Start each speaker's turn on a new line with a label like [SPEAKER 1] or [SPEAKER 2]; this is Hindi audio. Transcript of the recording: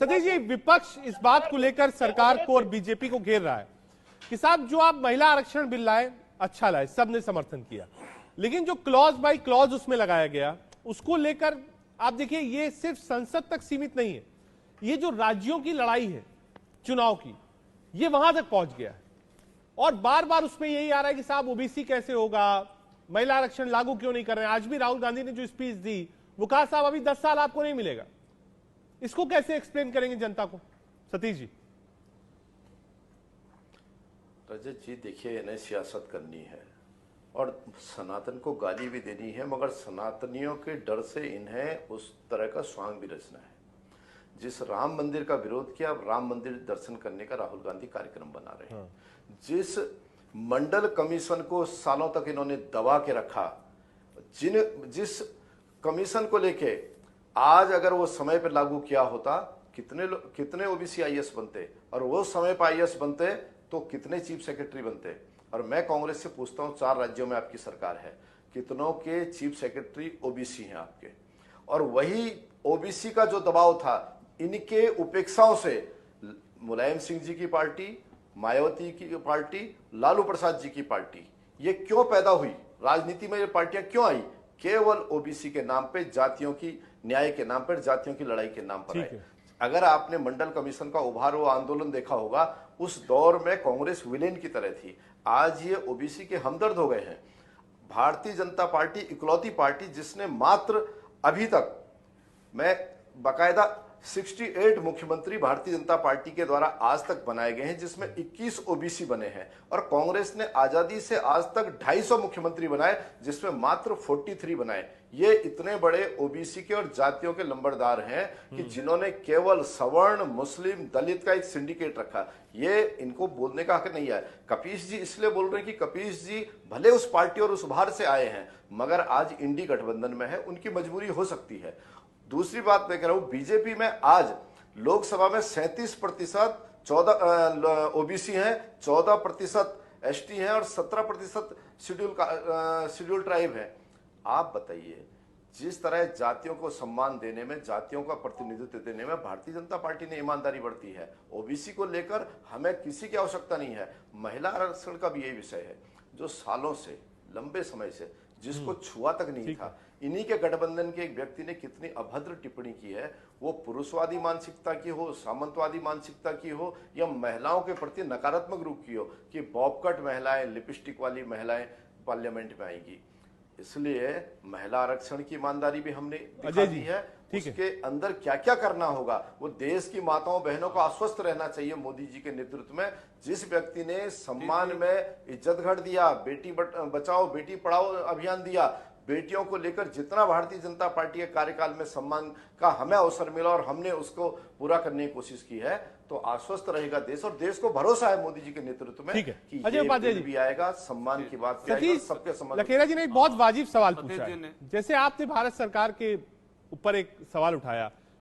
[SPEAKER 1] सतीश जी, विपक्ष इस बात को लेकर सरकार को और बीजेपी को घेर रहा है कि साहब जो आप महिला आरक्षण बिल लाए, अच्छा लाए, सबने समर्थन किया, लेकिन जो क्लॉज बाय क्लॉज उसमें लगाया गया उसको लेकर आप देखिए, ये सिर्फ संसद तक सीमित नहीं है, ये जो राज्यों की लड़ाई है चुनाव की, ये वहां तक पहुंच गया है। और बार बार उसमें यही आ रहा है कि साहब ओबीसी कैसे होगा, महिला आरक्षण लागू क्यों नहीं कर रहे हैं। आज भी राहुल गांधी ने जो स्पीच दी वो कहा साहब अभी 10 साल आपको नहीं मिलेगा। इसको कैसे एक्सप्लेन करेंगे जनता को, सतीश जी?
[SPEAKER 2] रजत जी, देखिए, इन्हें सियासत करनी है और सनातन को गाली भी देनी है, मगर सनातनियों के डर से इन्हें उस तरह का स्वांग भी रचना है। जिस राम मंदिर का विरोध किया, अब राम मंदिर दर्शन करने का राहुल गांधी कार्यक्रम बना रहे हैं। जिस मंडल कमीशन को सालों तक इन्होंने दबा के रखा, जिस कमीशन को लेके आज अगर वो समय पर लागू किया होता, कितने ओबीसी आईएएस बनते, और वो समय पर आईएएस बनते तो कितने चीफ सेक्रेटरी बनते। और मैं कांग्रेस से पूछता हूं, 4 राज्यों में आपकी सरकार है, कितनों के चीफ सेक्रेटरी ओबीसी हैं आपके? और वही ओबीसी का जो दबाव था, इनके उपेक्षाओं से मुलायम सिंह जी की पार्टी, मायावती की पार्टी, लालू प्रसाद जी की पार्टी, ये क्यों पैदा हुई? राजनीति में ये पार्टियां क्यों आई? केवल ओबीसी के नाम पे, जातियों की न्याय के नाम पर, जातियों की लड़ाई के नाम पर आए। अगर आपने मंडल कमीशन का उभार हुआ आंदोलन देखा होगा, उस दौर में कांग्रेस विलेन की तरह थी। आज ये ओबीसी के हमदर्द हो गए हैं। भारतीय जनता पार्टी इकलौती पार्टी जिसने मात्र अभी तक, मैं बाकायदा 68 मुख्यमंत्री भारतीय जनता पार्टी के द्वारा आज तक बनाए गए हैं, जिसमें 21 ओबीसी बने हैं। और कांग्रेस ने आजादी से आज तक 250 मुख्यमंत्री बनाए, जिसमें मात्र 43 बनाए। ये इतने बड़े ओबीसी के और जातियों के लंबरदार हैं कि जिन्होंने केवल सवर्ण, मुस्लिम, दलित का एक सिंडिकेट रखा। ये इनको बोलने का हक नहीं है। कपीश जी इसलिए बोल रहे हैं कि कपीश जी भले उस पार्टी और उस उभार से आए हैं, मगर आज इंडी गठबंधन में है, उनकी मजबूरी हो सकती है। दूसरी बात मैं कह रहा हूं, बीजेपी में आज लोकसभा में 37% 14 ओबीसी हैं, 14% एसटी हैं और 17% शेड्यूल ट्राइब है। आप बताइए, जिस तरह जातियों को सम्मान देने में, जातियों का प्रतिनिधित्व देने में भारतीय जनता पार्टी ने ईमानदारी बरती है, ओबीसी को लेकर हमें किसी की आवश्यकता नहीं है। महिला आरक्षण का भी यही विषय है, जो सालों से, लंबे समय से जिसको छुआ तक नहीं था। इन्हीं के गठबंधन के एक व्यक्ति ने कितनी अभद्र टिप्पणी की है, वो पुरुषवादी मानसिकता की हो, सामंतवादी मानसिकता की हो, या महिलाओं के प्रति नकारात्मक रूप की हो, कि बॉबकट महिलाएं, लिपस्टिक वाली महिलाएं पार्लियामेंट में आएंगी। इसलिए महिला आरक्षण की ईमानदारी भी हमने दिखा दी है। उसके अंदर क्या क्या करना होगा, वो देश की माताओं बहनों को आश्वस्त रहना चाहिए मोदी जी के नेतृत्व में। जिस व्यक्ति ने सम्मान में इज्जत घट दिया, बेटी बचाओ बेटी पढ़ाओ अभियान दिया, बेटियों को लेकर जितना भारतीय जनता पार्टी के कार्यकाल में सम्मान का हमें अवसर मिला और हमने उसको पूरा करने की कोशिश की है, तो आश्वस्त रहेगा देश। और देश को भरोसा है मोदी जी के नेतृत्व में कि ये बिल भी आएगा, सम्मान की बात भी आएगी, सबके सम्मान।
[SPEAKER 1] लखेरा जी ने एक बहुत वाजिब सवाल पूछा है। जैसे आपने भारत सरकार के ऊपर एक सवाल उठाया